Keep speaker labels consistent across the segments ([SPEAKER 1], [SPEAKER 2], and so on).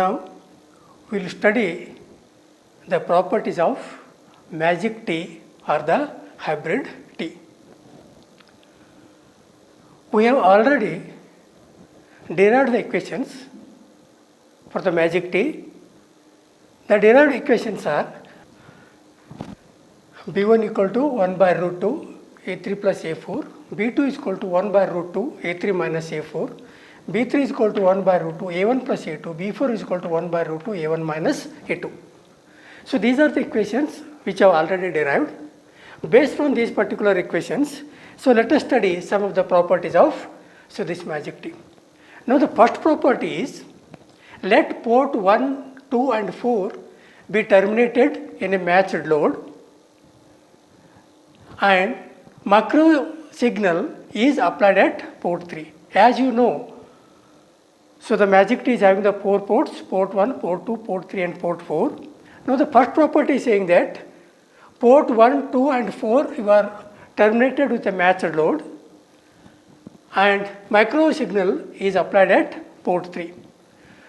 [SPEAKER 1] Now we will study the properties of magic tea or the hybrid tea. We have already derived the equations for the magic tea. The derived equations are B1 equal to 1 by root 2 A3 plus A4, B2 is equal to 1 by root 2 A3 minus A4, B3 is equal to 1 by root 2 A1 plus A2, B4 is equal to 1 by root 2 A1 minus A2. So these are the equations which I have already derived. Based on these particular equations, so let us study some of the properties of this magic tea. Now the first property is, let port 1, 2 and 4 be terminated in a matched load and macro signal is applied at port 3. As you know, so the magic tea is having the 4 ports, port 1, port 2, port 3 and port 4. Now the first property is saying that port 1, 2 and 4 you are terminated with a matched load and macro signal is applied at port 3.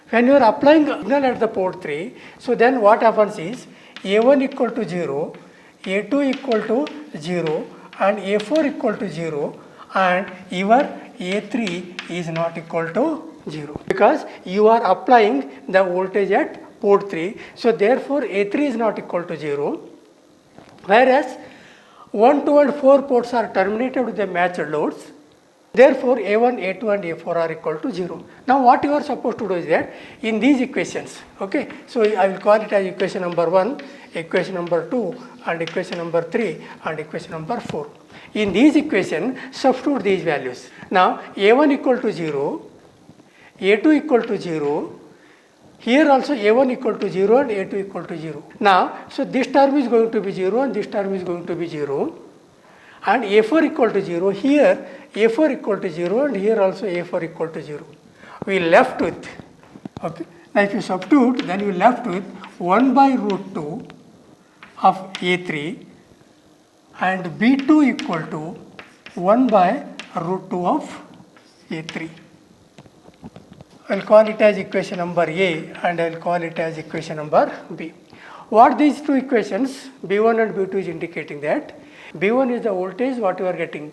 [SPEAKER 1] When you are applying signal at the port 3, so then what happens is A1 equal to 0, A2 equal to 0 and A4 equal to 0 and your A3 is not equal to 0 because you are applying the voltage at port 3. So therefore A3 is not equal to 0, whereas 1, 2 and 4 ports are terminated with the matched loads. Therefore A1, A2 and A4 are equal to 0. Now what you are supposed to do is that in these equations, okay, so I will call it as equation number 1, equation number 2 and equation number 3 and equation number 4. In these equations, substitute these values. Now A1 equal to 0, A2 equal to 0, here also A1 equal to 0 and A2 equal to 0. Now, so this term is going to be 0 and this term is going to be 0 and A4 equal to 0, here A4 equal to 0 and here also A4 equal to 0. We left with, okay, now if you substitute then you left with 1 by root 2 of A3 and B2 equal to 1 by root 2 of A3. I will call it as equation number A and I will call it as equation number B. What these two equations B1 and B2 is indicating that B1 is the voltage what you are getting,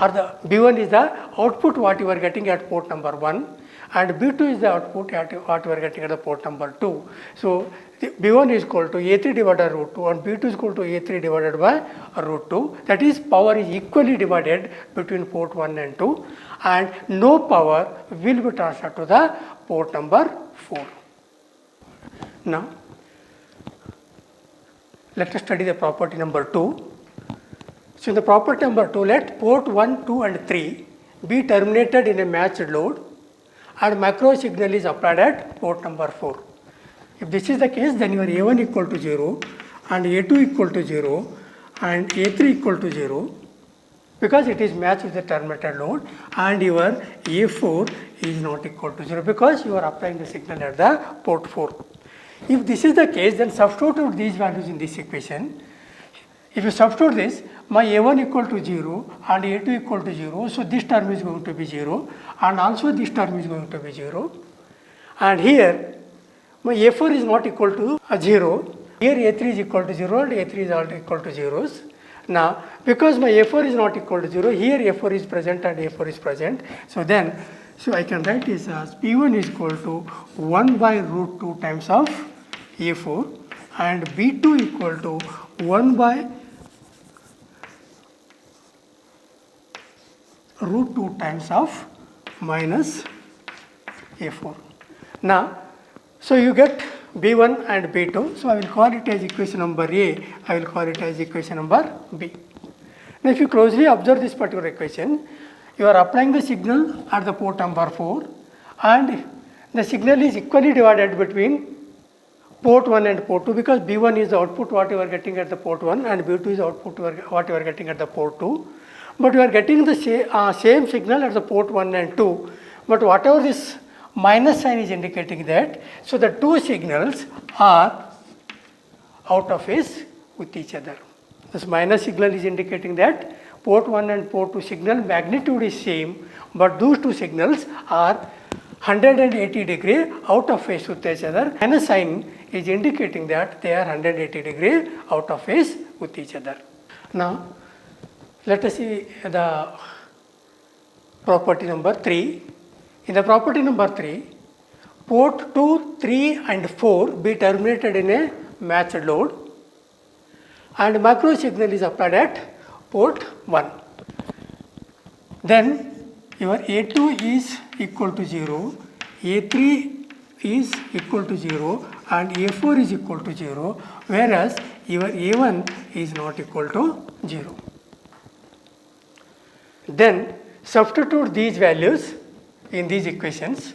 [SPEAKER 1] or the B1 is the output what you are getting at port number 1 and B2 is the output at what you are getting at the port number 2. So B1 is equal to A3 divided by root 2 and B2 is equal to A3 divided by root 2. That is, power is equally divided between port 1 and 2 and no power will be transferred to the port number 4. Now let us study the property number 2. So in the property number 2, let port 1, 2 and 3 be terminated in a matched load and macro signal is applied at port number 4. If this is the case, then your A1 equal to 0 and A2 equal to 0 and A3 equal to 0 because it is matched with the terminated load and your A4 is not equal to 0 because you are applying the signal at the port 4. If this is the case, then substitute these values in this equation. If you substitute this, my A1 equal to 0 and A2 equal to 0, so this term is going to be 0 and also this term is going to be 0 and here my A4 is not equal to 0, here A3 is equal to 0 and A3 is also equal to 0s. Now because my A4 is not equal to 0, here A4 is present and A4 is present, so then so I can write this as P1 is equal to 1 by root 2 times of A4 and B2 equal to 1 by root 2 times of minus A4. Now, so you get B1 and B2. So I will call it as equation number A. I will call it as equation number B. Now if you closely observe this particular equation, you are applying the signal at the port number 4 and the signal is equally divided between port 1 and port 2 because B1 is the output what you are getting at the port 1 and B2 is the output what you are getting at the port 2. But you are getting the same signal at the port 1 and 2. But whatever this minus sign is indicating that, so the two signals are out of phase with each other. This minus signal is indicating that port 1 and port 2 signal magnitude is same, but those two signals are 180 degree out of phase with each other, and a sign is indicating that they are 180 degree out of phase with each other. Now, let us see the property number 3. In the property number 3, port 2, 3 and 4 be terminated in a matched load, and macro signal is applied at port 1. Then your A2 is equal to 0, A3 is equal to 0 and A4 is equal to 0, whereas your A1 is not equal to 0. Then substitute these values in these equations.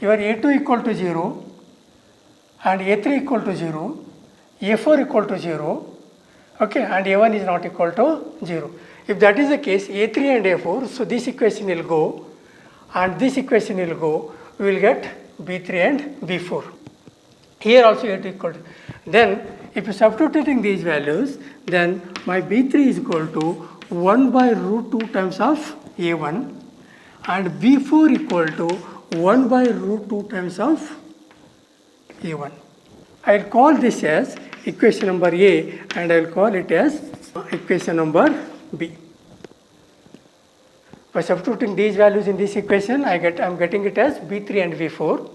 [SPEAKER 1] Your A2 equal to 0 and A3 equal to 0, A4 equal to 0, okay, and A1 is not equal to 0. If that is the case, A3 and A4, so this equation will go and this equation will go, we will get B3 and B4. Here also A2 equal to, then if you substituting these values, then my B3 is equal to 1 by root 2 times of A1 and B4 equal to 1 by root 2 times of A1. I will call this as equation number A and I will call it as equation number B. By substituting these values in this equation, I am getting it as B3 and B4.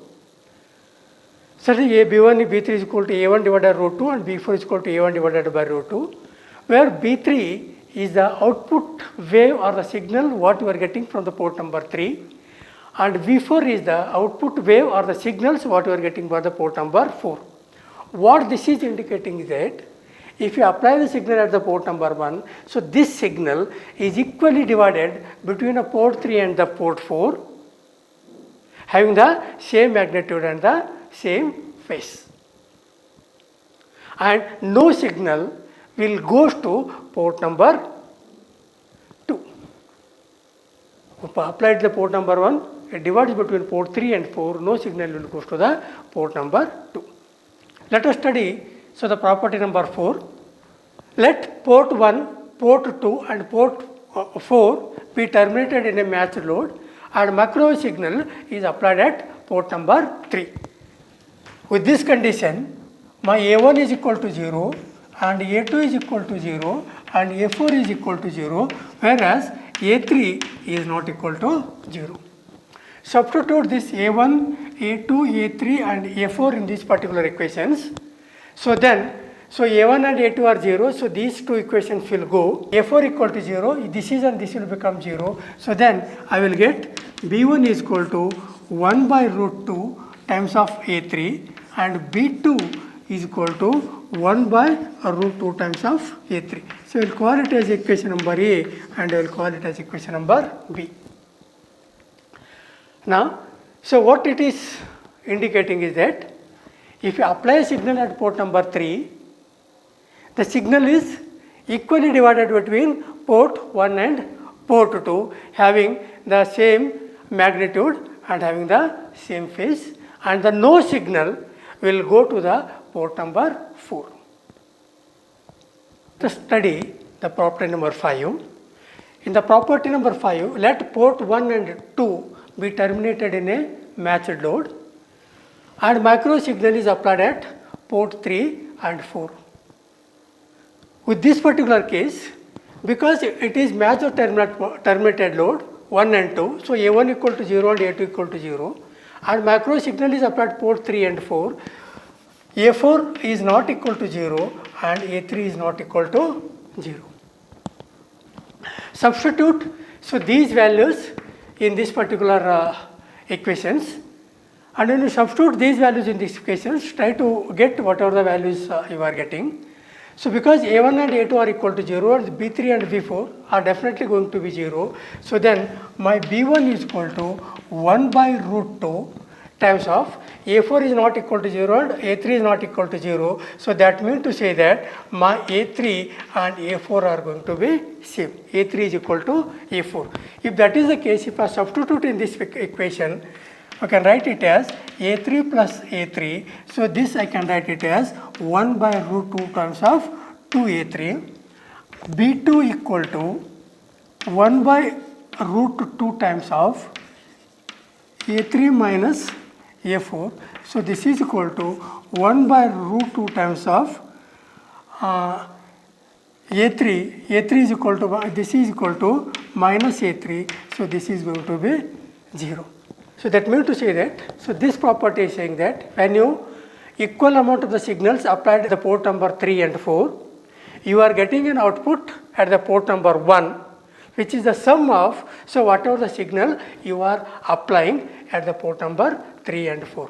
[SPEAKER 1] Certainly B1 B3 is equal to A1 divided by root 2 and B4 is equal to A1 divided by root 2, where B3 is the output wave or the signal what you are getting from the port number 3, and V4 is the output wave or the signals what you are getting for the port number 4. What this is indicating is that if you apply the signal at the port number 1, so this signal is equally divided between the port 3 and the port 4, having the same magnitude and the same phase. And no signal will go to port number 2. Applied the port number 1, it divides between port 3 and 4, no signal will go to the port number 2. Let us study, so the property number 4. Let port 1, port 2 and port 4 be terminated in a matched load and macro signal is applied at port number 3. With this condition, my A1 is equal to 0 and A2 is equal to 0 and A4 is equal to 0, whereas A3 is not equal to 0. Substitute this A1, A2, A3 and A4 in these particular equations. So then, so A1 and A2 are 0, so these two equations will go. A4 equal to 0, this is and this will become 0. So then I will get B1 is equal to 1 by root 2 times of A3 and B2 is equal to 1 by root 2 times of A3. So we will call it as equation number A and I will call it as equation number B. Now, so what it is indicating is that if you apply a signal at port number 3, the signal is equally divided between port 1 and port 2, having the same magnitude and having the same phase, and the no signal will go to the port number 4. To study the property number 5. In the property number 5, let port 1 and 2 be terminated in a matched load and macro signal is applied at port 3 and 4. With this particular case, because it is matched or terminated load 1 and 2, so A1 equal to 0 and A2 equal to 0 and macro signal is applied at port 3 and 4, A4 is not equal to 0 and A3 is not equal to 0. Substitute, so these values in this particular equations, and when you substitute these values in these equations, try to get whatever the values you are getting. So because A1 and A2 are equal to 0 and B3 and B4 are definitely going to be 0, so then my B1 is equal to 1 by root 2 times of A4 is not equal to 0 and A3 is not equal to 0. So that means to say that my A3 and A4 are going to be same. A3 is equal to A4. If that is the case, if I substitute in this equation, I can write it as A3 plus A3. So this I can write it as 1 by root 2 times of 2A3. B2 equal to 1 by root 2 times of A3 minus A4. So this is equal to 1 by root 2 times of A3. A3 is equal to, this is equal to minus A3. So this is going to be 0. So that means to say that, so this property is saying that when you equal amount of the signals applied at the port number 3 and 4, you are getting an output at the port number 1, which is the sum of, so whatever the signal you are applying at the port number 3 and 4.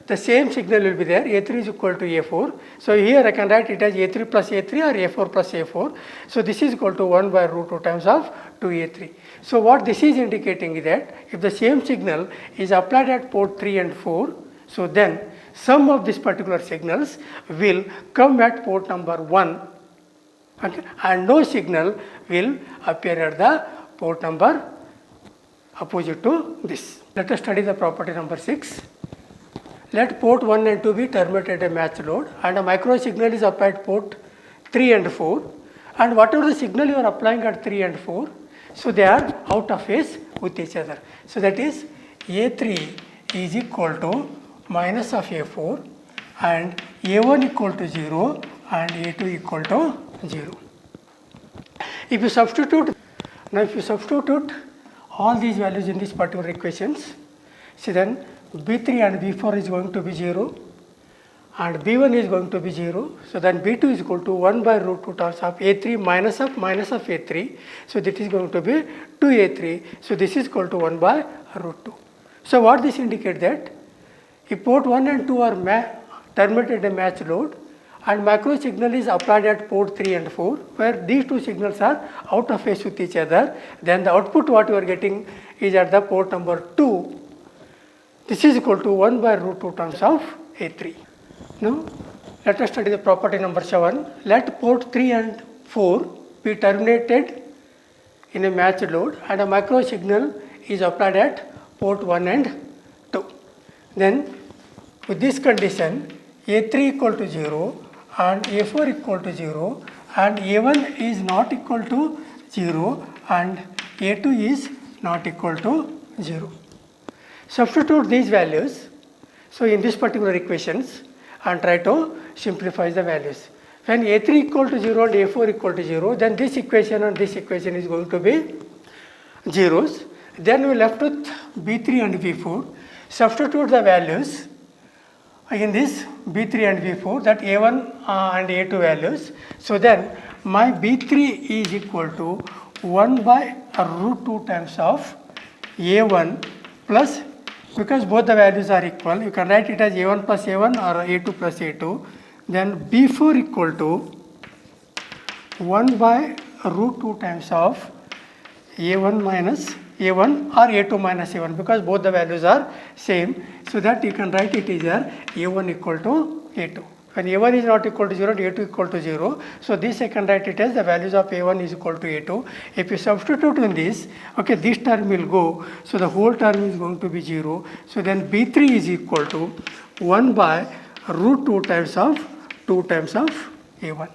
[SPEAKER 1] The same signal will be there, A3 is equal to A4. So here I can write it as A3 plus A3 or A4 plus A4. So this is equal to 1 by root 2 times of 2A3. So what this is indicating is that if the same signal is applied at port 3 and 4, so then sum of these particular signals will come at port number 1, okay, and no signal will appear at the port number opposite to this. Let us study the property number 6. Let port 1 and 2 be terminated at a matched load and a micro signal is applied at port 3 and 4, and whatever the signal you are applying at 3 and 4, so they are out of phase with each other. So that is A3 is equal to minus of A4 and A1 equal to 0 and A2 equal to 0. If you substitute, now if you substitute all these values in these particular equations, see then B3 and B4 is going to be 0 and B1 is going to be 0. So then B2 is equal to 1 by root 2 times of A3 minus of A3. So that is going to be 2A3. So this is equal to 1 by root 2. So what this indicates that if port 1 and 2 are terminated at a matched load and macro signal is applied at port 3 and 4, where these two signals are out of phase with each other, then the output what you are getting is at the port number 2. This is equal to 1 by root 2 times of A3. Now, let us study the property number 7. Let port 3 and 4 be terminated in a matched load and a micro signal is applied at port 1 and 2. Then, with this condition, A3 equal to 0 and A4 equal to 0 and A1 is not equal to 0 and A2 is not equal to 0. Substitute these values, so in this particular equations, and try to simplify the values. When A3 equal to 0 and A4 equal to 0, then this equation and this equation is going to be zeros. Then we left with B3 and B4. Substitute the values in this B3 and B4, that A1 and A2 values. So then my B3 is equal to 1 by root 2 times of A1 plus, because both the values are equal, you can write it as A1 plus A1 or A2 plus A2. Then B4 equal to 1 by root 2 times of A1 minus A1 or A2 minus A1, because both the values are same. So that you can write it as A1 equal to A2. When A1 is not equal to 0 and A2 equal to 0, so this I can write it as the values of A1 is equal to A2. If you substitute in this, okay, this term will go, so the whole term is going to be 0. So then B3 is equal to 1 by root 2 times of A1.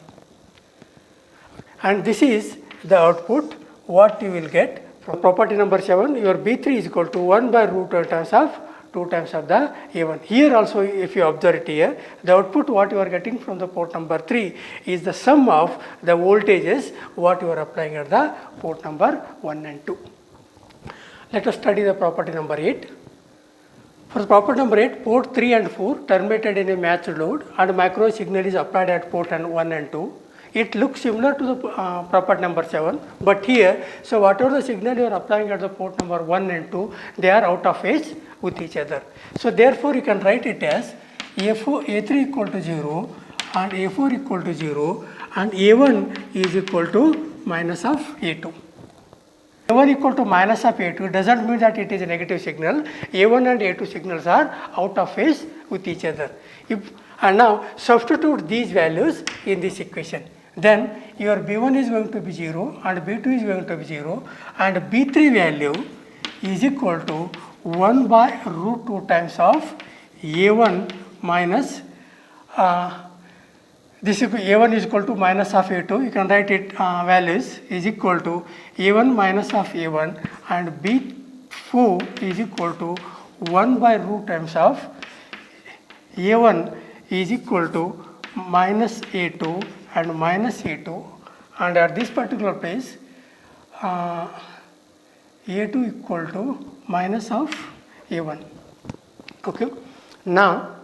[SPEAKER 1] And this is the output what you will get from property number 7. Your B3 is equal to 1 by root 2 times of the A1. Here also, if you observe it here, the output what you are getting from the port number 3 is the sum of the voltages what you are applying at the port number 1 and 2. Let us study the property number 8. For property number 8, port 3 and 4 terminated in a matched load and micro signal is applied at port 1 and 2. It looks similar to the property number 7, but here, so whatever the signal you are applying at the port number 1 and 2, they are out of phase with each other. So therefore, you can write it as A3 equal to 0 and A4 equal to 0 and A1 is equal to minus of A2. A1 equal to minus of A2 doesn't mean that it is a negative signal. A1 and A2 signals are out of phase with each other. And now substitute these values in this equation. Then your B1 is going to be 0 and B2 is going to be 0 and B3 value is equal to 1 by root 2 times of A1 minus this A1 is equal to minus of A2. You can write it values is equal to A1 minus of A1 and B4 is equal to 1 by root times of A1 is equal to minus A2 and minus A2, and at this particular place A2 equal to minus of A1. Okay. Now,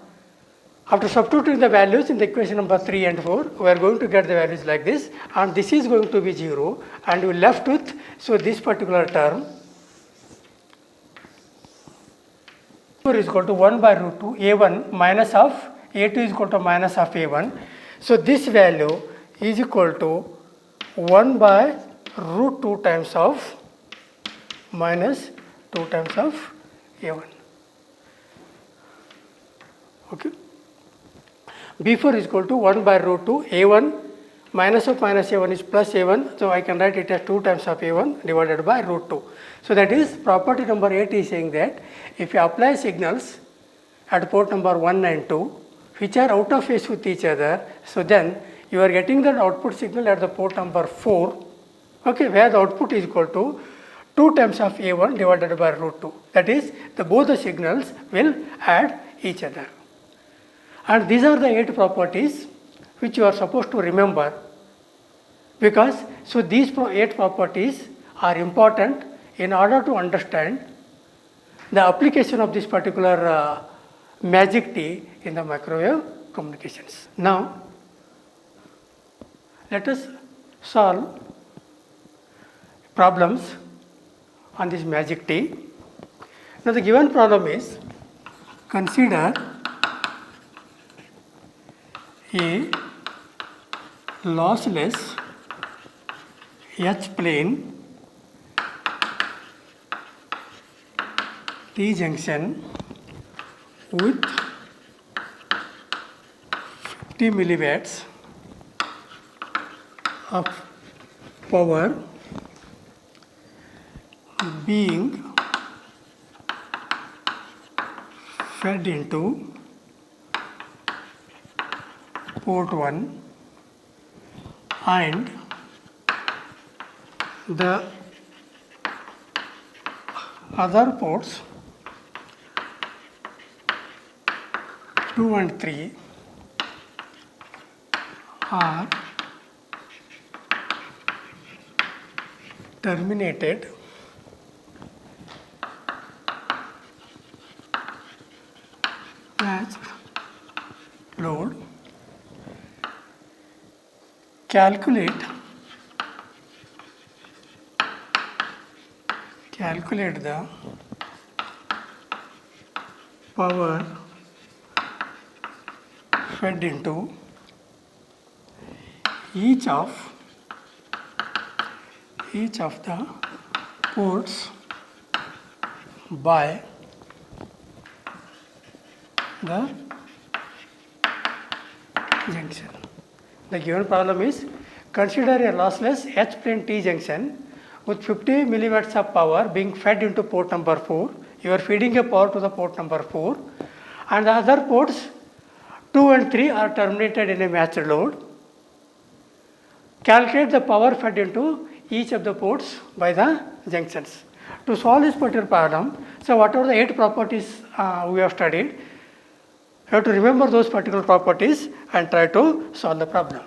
[SPEAKER 1] after substituting the values in the equation number 3 and 4, we are going to get the values like this, and this is going to be 0, and we left with, so this particular term is equal to 1 by root 2 A1 minus of A2 is equal to minus of A1. So this value is equal to 1 by root 2 times of minus 2 times of A1. Okay. B4 is equal to 1 by root 2 A1 minus of minus A1 is plus A1. So I can write it as 2 times of A1 divided by root 2. So that is property number 8 is saying that if you apply signals at port number 1 and 2 which are out of phase with each other, so then you are getting the output signal at the port number 4, okay, where the output is equal to 2 times of A1 divided by root 2. That is, both the signals will add each other. And these are the 8 properties which you are supposed to remember, because so these 8 properties are important in order to understand the application of this particular magic T in the microwave communications. Now, let us solve problems on this magic T. Now, the given problem is, consider a lossless H-plane T junction with 50 milliwatts of power being fed into port 1 and the other ports 2 and 3 are terminated as load. Calculate the power fed into each of the ports by the junction. The given problem is, consider a lossless H-plane T junction with 50 milliwatts of power being fed into port number 4. You are feeding a power to the port number 4, and the other ports 2 and 3 are terminated in a matched load. Calculate the power fed into each of the ports by the junctions. To solve this particular problem, so whatever the 8 properties we have studied, you have to remember those particular properties and try to solve the problem.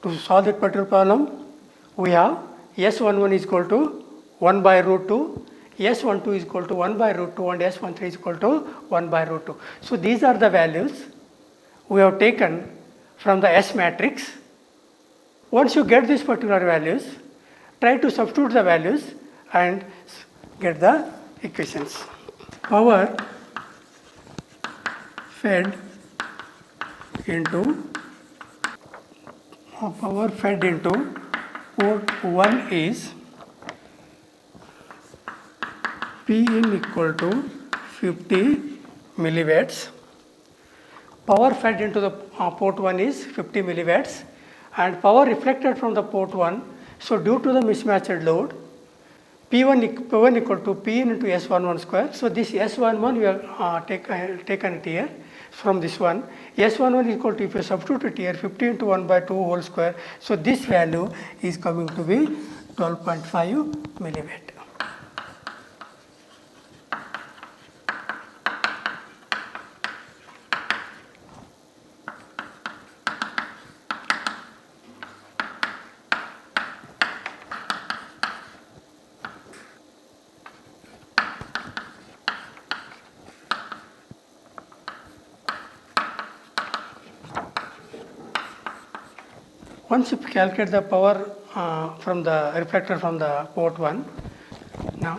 [SPEAKER 1] To solve that particular problem, we have S11 is equal to 1 by root 2, S12 is equal to 1 by root 2, and S13 is equal to 1 by root 2. So these are the values we have taken from the S matrix. Once you get these particular values, try to substitute the values and get the equations. Power fed into port 1 is P in equal to 50 milliwatts. Power fed into the port 1 is 50 milliwatts, and power reflected from the port 1. So due to the mismatched load, P1 equal to P into S11 square. So this S11 we have taken it here from this one. S11 is equal to, if you substitute it here, 50 into 1 by 2 whole square. So this value is coming to be 12.5 milliwatt. Once you calculate the power from the reflector from the port 1, now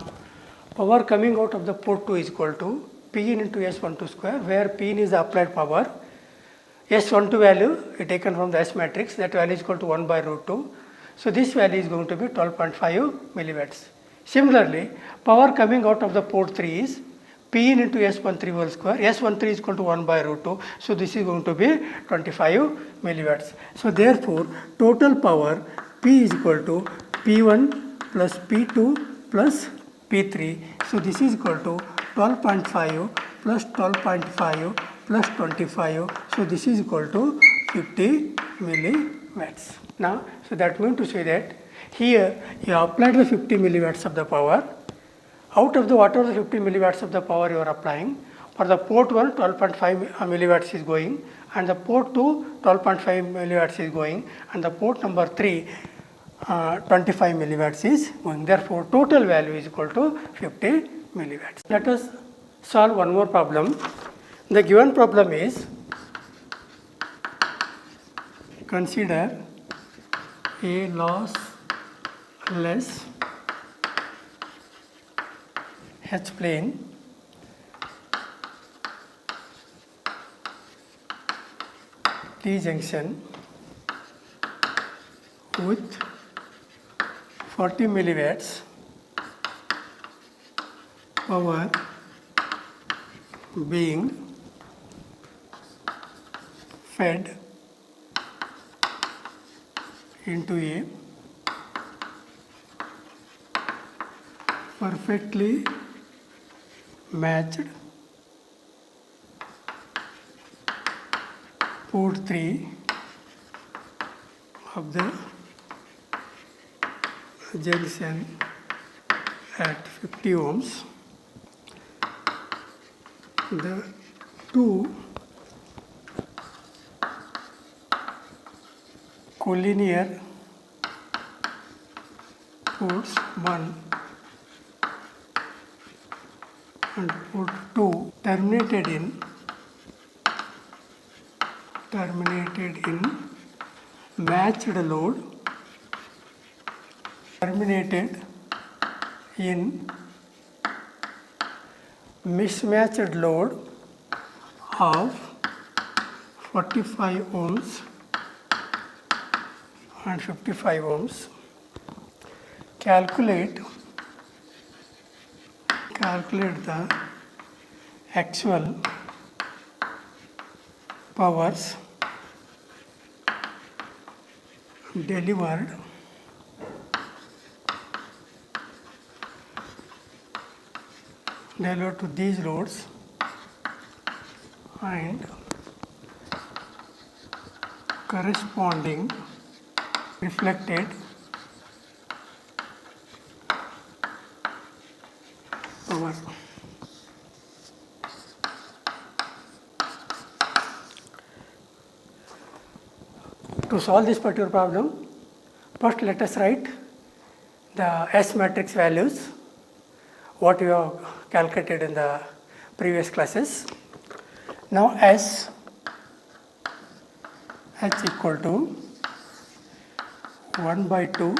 [SPEAKER 1] power coming out of the port 2 is equal to P in into S12 square, where P in is the applied power. S12 value is taken from the S matrix, that value is equal to 1 by root 2. So this value is going to be 12.5 milliwatts. Similarly, power coming out of the port 3 is P in into S13 whole square, S13 is equal to 1 by root 2. So this is going to be 25 milliwatts. So therefore, total power P is equal to P1 plus P2 plus P3. So this is equal to 12.5 plus 12.5 plus 25. So this is equal to 50 milliwatts. Now, so that means to say that here you applied the 50 milliwatts of the power. Out of the whatever the 50 milliwatts of the power you are applying, for the port 1 12.5 milliwatts is going, and the port 2 12.5 milliwatts is going, and the port number 3 25 milliwatts is going. Therefore, total value is equal to 50 milliwatts. Let us solve one more problem. The given problem is, consider a lossless H-plane T-junction with 40 milliwatts power being fed into a perfectly matched port 3 of the junction at 50 ohms. The two collinear ports 1 and port 2 terminated in matched load, terminated in mismatched load of 45 ohms and 55 ohms. Calculate the actual powers delivered to these loads and corresponding reflected power. To solve this particular problem, first let us write the S matrix values, what we have calculated in the previous classes. Now S H equal to 1 by 2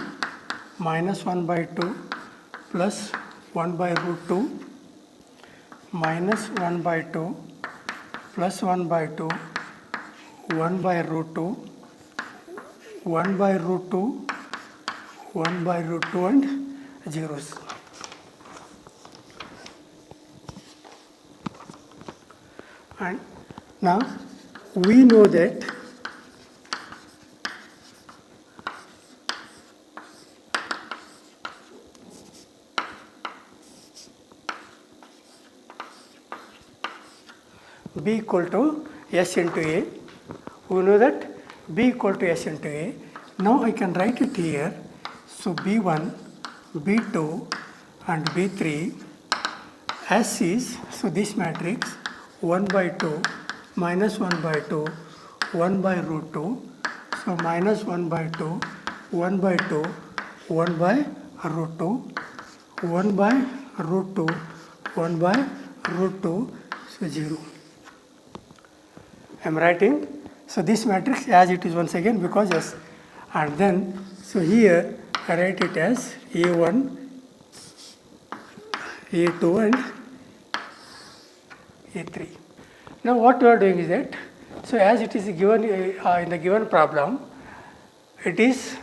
[SPEAKER 1] minus 1 by 2 plus 1 by root 2 minus 1 by 2 plus 1 by 2 1 by root 2 1 by root 2 1 by root 2 and zeros. And now we know that B equal to S into A. We know that B equal to S into A. Now I can write it here. So B1, B2 and B3, S is, so this matrix 1 by 2 minus 1 by 2 1 by root 2. So minus 1 by 2 1 by 2 1 by root 2 1 by root 2 1 by root 2, so 0. I am writing, so this matrix as it is once again, because yes, And then, so here I write it as A1, A2 and A3. Now what we are doing is that, so as it is given in the given problem, it is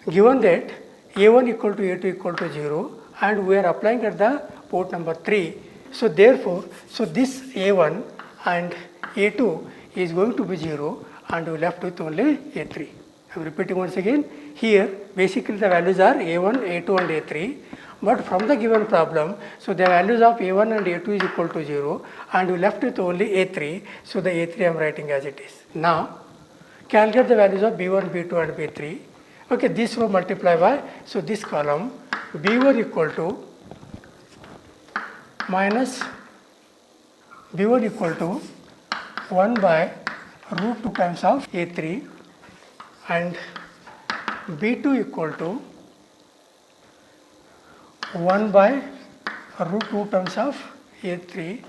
[SPEAKER 1] given that A1 equal to A2 equal to 0 and we are applying at the port number 3. So therefore, so this A1 and A2 is going to be 0 and we are left with only A3. I am repeating once again, here basically the values are A1, A2 and A3. But from the given problem, so the values of A1 and A2 is equal to 0 and we left with only A3. So the A3 I am writing as it is. Now calculate the values of B1, B2 and B3. Okay, this row multiply by, so this column B1 equal to minus B1 equal to 1 by root 2 times of A3 and B2 equal to 1 by root 2 times of A3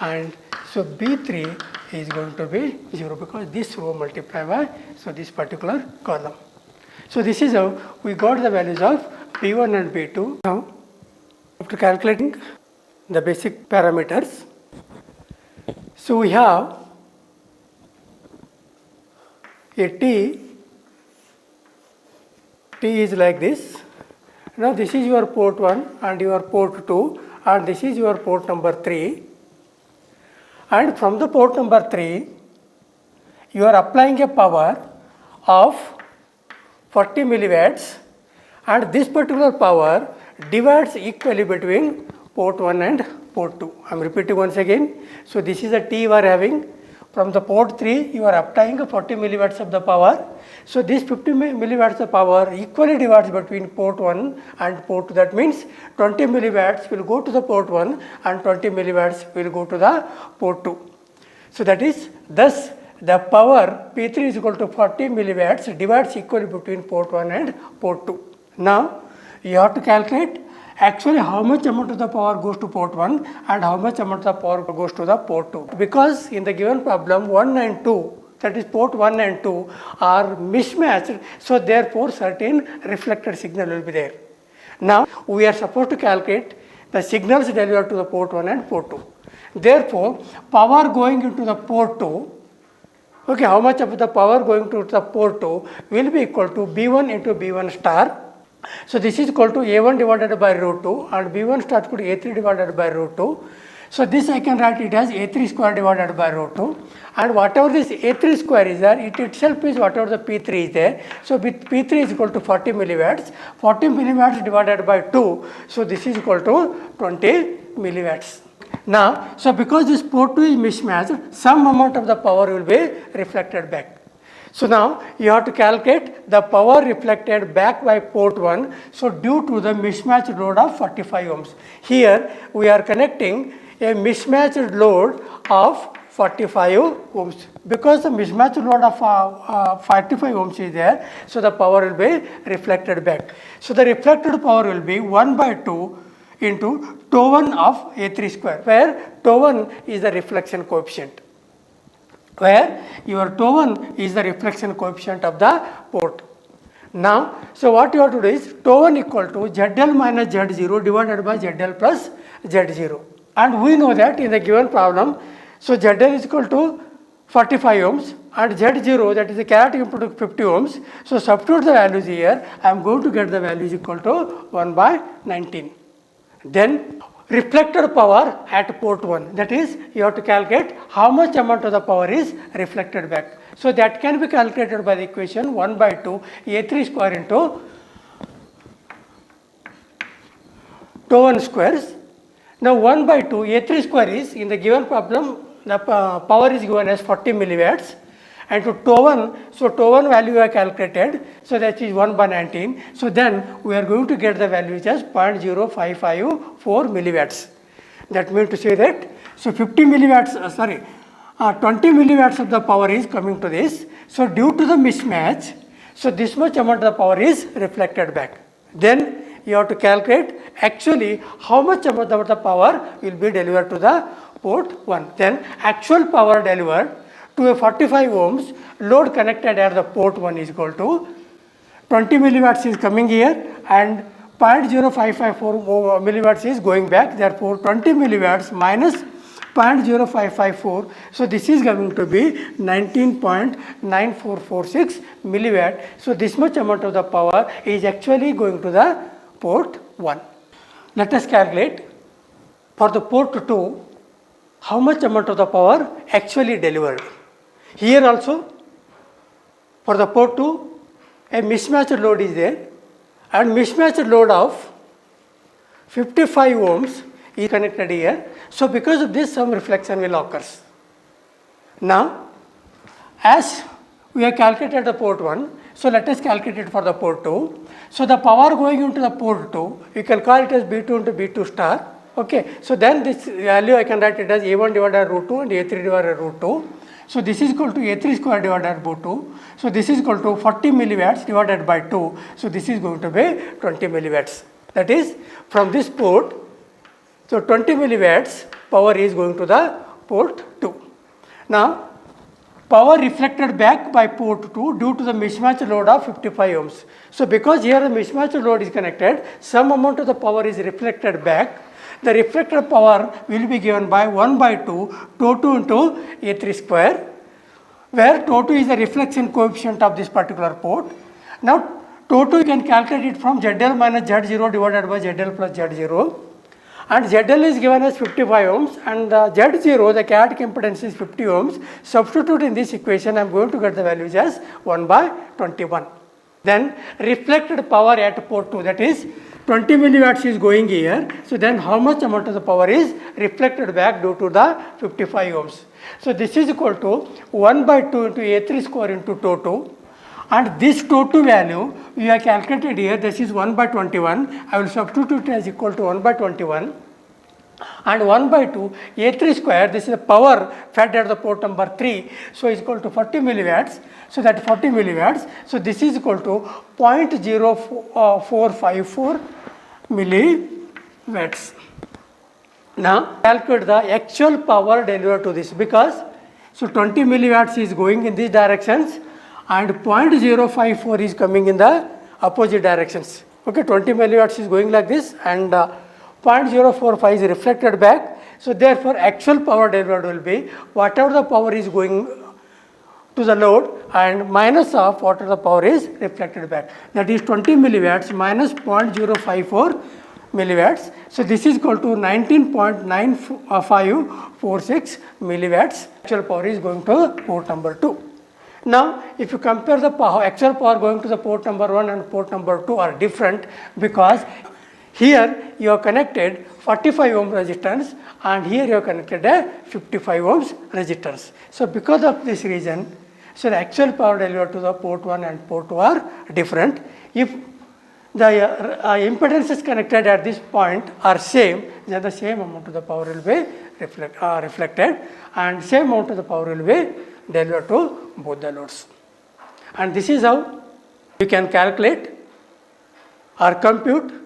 [SPEAKER 1] and so B3 is going to be 0 because this row multiply by, so this particular column. So this is how we got the values of B1 and B2. Now after calculating the basic parameters, so we have a T is like this. Now this is your port 1 and your port 2 and this is your port number 3, and from the port number 3 you are applying a power of 40 milliwatts and this particular power divides equally between port 1 and port 2. I am repeating once again. So this is the T you are having. From the port 3 you are applying 40 milliwatts of the power. So this 50 milliwatts of power equally divides between port 1 and port 2. That means 20 milliwatts will go to the port 1 and 20 milliwatts will go to the port 2. So that is, thus the power P3 is equal to 40 milliwatts divides equally between port 1 and port 2. Now you have to calculate actually how much amount of the power goes to port 1 and how much amount of the power goes to the port 2. Because in the given problem 1 and 2, that is port 1 and 2 are mismatched, so therefore certain reflected signal will be there. Now we are supposed to calculate the signals delivered to the port 1 and port 2. Therefore power going into the port 2, okay, how much of the power going to the port 2 will be equal to B1 into B1 star. So this is equal to A1 divided by root 2 and B1 star equal to A3 divided by root 2. So this I can write it as A3 square divided by root 2, and whatever this A3 square is there, it itself is whatever the P3 is there. So with P3 is equal to 40 milliwatts, 40 milliwatts divided by 2, so this is equal to 20 milliwatts. Now, so because this port 2 is mismatched, some amount of the power will be reflected back. So now you have to calculate the power reflected back by port 1. So due to the mismatched load of 45 ohms. Here we are connecting a mismatched load of 45 ohms. Because the mismatched load of 45 ohms is there, so the power will be reflected back. So the reflected power will be 1 by 2 into tau 1 of A3 square, where tau 1 is the reflection coefficient. Where your tau 1 is the reflection coefficient of the port. Now, so what you have to do is tau 1 equal to ZL minus Z0 divided by ZL plus Z0. And we know that in the given problem, so ZL is equal to 45 ohms and Z0, that is the characteristic input, 50 ohms. So substitute the values here, I am going to get the values equal to 1 by 19. Then reflected power at port 1, that is you have to calculate how much amount of the power is reflected back. So that can be calculated by the equation 1 by 2 A3 square into tau 1 squares. Now 1 by 2 A3 square is, in the given problem the power is given as 40 milliwatts, and to tau 1, so tau 1 value we have calculated, so that is 1 by 19. So then we are going to get the value as 0.0554 milliwatts. That means to say that, so 50 milliwatts, 20 milliwatts of the power is coming to this. So due to the mismatch, so this much amount of the power is reflected back. Then you have to calculate actually how much amount of the power will be delivered to the port 1. Then actual power delivered to a 45 ohms load connected at the port 1 is equal to 20 milliwatts is coming here and 0.0554 milliwatts is going back. Therefore, 20 milliwatts minus 0.0554. So, this is going to be 19.9446 milliwatt. So, this much amount of the power is actually going to the port 1. Let us calculate for the port 2 how much amount of the power actually delivered. Here also for the port 2 a mismatched load is there and mismatched load of 55 ohms is connected here. So, because of this some reflection will occur. Now, as we have calculated the port 1, so let us calculate it for the port 2. So, the power going into the port 2, you can call it as B2 into B2 star. Okay. So, then this value I can write it as A1 divided by root 2 and A3 divided by root 2. So, this is equal to A3 square divided by root 2. So, this is equal to 40 milliwatts divided by 2. So, this is going to be 20 milliwatts. That is from this port. So, 20 milliwatts power is going to the port 2. Now, power reflected back by port 2 due to the mismatched load of 55 ohms. So, because here the mismatched load is connected, some amount of the power is reflected back. The reflected power will be given by 1 by 2 tau 2 into A3 square, where tau 2 is the reflection coefficient of this particular port. Now, tau 2 you can calculate it from ZL minus Z0 divided by ZL plus Z0. And ZL is given as 55 ohms and the Z0, the chaotic impedance is 50 ohms. Substitute in this equation, I am going to get the values as 1 by 21. Then reflected power at port 2, that is 20 milliwatts is going here. So, then how much amount of the power is reflected back due to the 55 ohms. So, this is equal to 1 by 2 into A3 square into tau 2. And this tau 2 value we have calculated here, this is 1 by 21. I will substitute it as equal to 1 by 21 and 1 by 2 A3 square, this is the power fed at the port number 3. So, is equal to 40 milliwatts. So, that 40 milliwatts. So, this is equal to 0.0454 milliwatts. Now, calculate the actual power delivered to this because, so 20 milliwatts is going in these directions and 0.054 is coming in the opposite directions. Okay, 20 milliwatts is going like this and 0.045 is reflected back. So, therefore, actual power delivered will be whatever the power is going to the load and minus of whatever the power is reflected back. That is 20 milliwatts minus 0.054 milliwatts. So, this is equal to 19.9546 milliwatts. Actual power is going to port number 2. Now, if you compare the power, actual power going to the port number 1 and port number 2 are different because here you have connected 45 ohm resistance and here you have connected a 55 ohms resistance. So, because of this reason, so the actual power delivered to the port 1 and port 2 are different. If the impedances connected at this point are same, then the same amount of the power will be reflected and same amount of the power will be delivered to both the loads. And this is how you can calculate or compute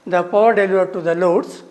[SPEAKER 1] the power delivered to the loads